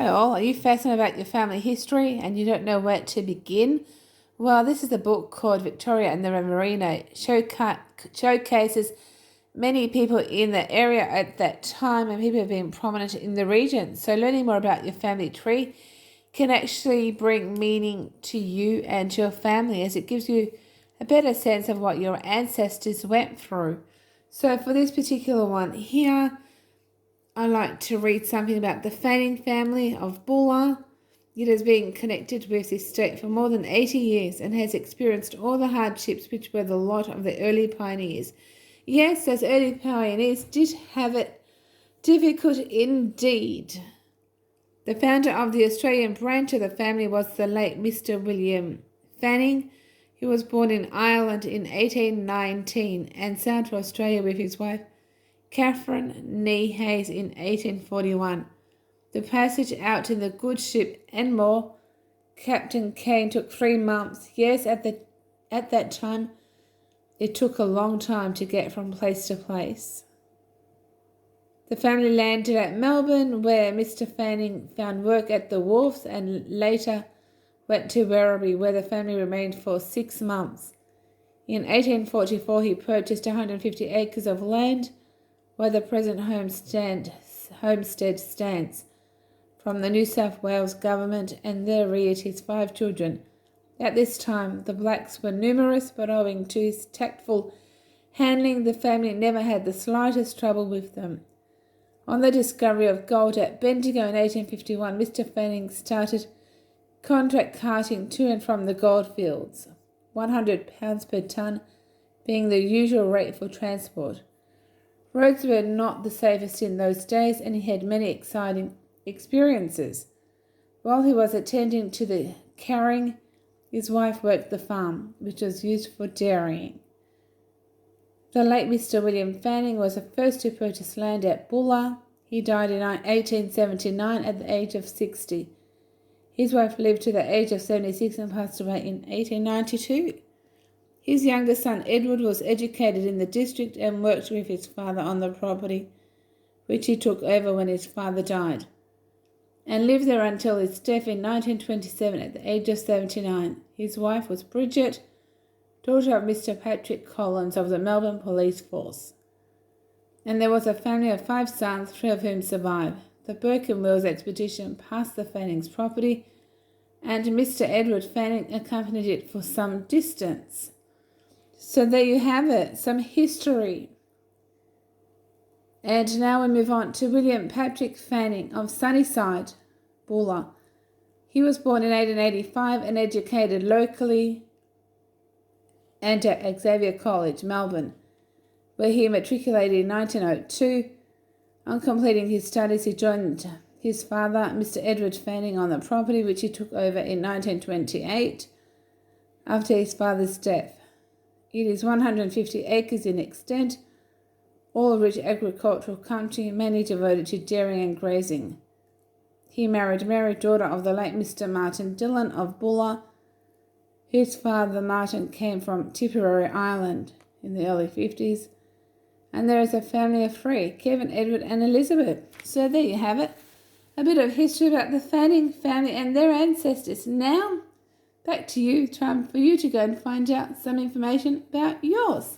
Hi all, are you fascinated about your family history and you don't know where to begin? Well, this is a book called Victorian and the Merino. Showcases many people in the area at that time and people have been prominent in the region. So learning more about your family tree can actually bring meaning to you and your family, as it gives you a better sense of what your ancestors went through. So for this particular one here, I like to read something about the Fanning family of Bulla. It has been connected with this state for more than 80 years and has experienced all the hardships which were the lot of the early pioneers. Yes, those early pioneers did have it difficult indeed. The founder of the Australian branch of the family was the late Mr. William Fanning. He was born in Ireland in 1819 and sailed to Australia with his wife Catherine Nee Hayes in 1841. The passage out in the good ship Enmore, Captain Kane, took 3 months. Yes, at that time, it took a long time to get from place to place. The family landed at Melbourne, where Mr. Fanning found work at the wharves and later went to Werribee, where the family remained for 6 months. In 1844, he purchased 150 acres of land where the present homestead stands, from the New South Wales government, and there reared his 5 children. At this time, the blacks were numerous, but owing to his tactful handling, the family never had the slightest trouble with them. On the discovery of gold at Bendigo in 1851, Mr. Fanning started contract carting to and from the goldfields, £100 per tonne being the usual rate for transport. Roads were not the safest in those days, and he had many exciting experiences. While he was attending to the carrying, his wife worked the farm, which was used for dairying. The late Mr. William Fanning was the first to purchase land at Bulla. He died in 1879 at the age of 60. His wife lived to the age of 76 and passed away in 1892. His younger son Edward was educated in the district and worked with his father on the property, which he took over when his father died, and lived there until his death in 1927 at the age of 79. His wife was Bridget, daughter of Mr. Patrick Collins of the Melbourne Police Force. And there was a family of 5 sons, 3 of whom survived. The Burke and Wills expedition passed the Fannings' property, and Mr. Edward Fanning accompanied it for some distance. So there you have it, some history. And now we move on to William Patrick Fanning of Sunnyside, Bulla. He was born in 1885 and educated locally and at Xavier College, Melbourne, where he matriculated in 1902. On completing his studies, he joined his father, Mr. Edward Fanning, on the property which he took over in 1928 after his father's death. It is 150 acres in extent, all rich agricultural country, mainly devoted to dairying and grazing. He married Mary, daughter of the late Mr. Martin Dillon of Bulla. His father, Martin, came from Tipperary, Ireland in the early 50s. And there is a family of 3, Kevin, Edward and Elizabeth. So there you have it, a bit of history about the Fanning family and their ancestors. Now, back to you, time for you to go and find out some information about yours.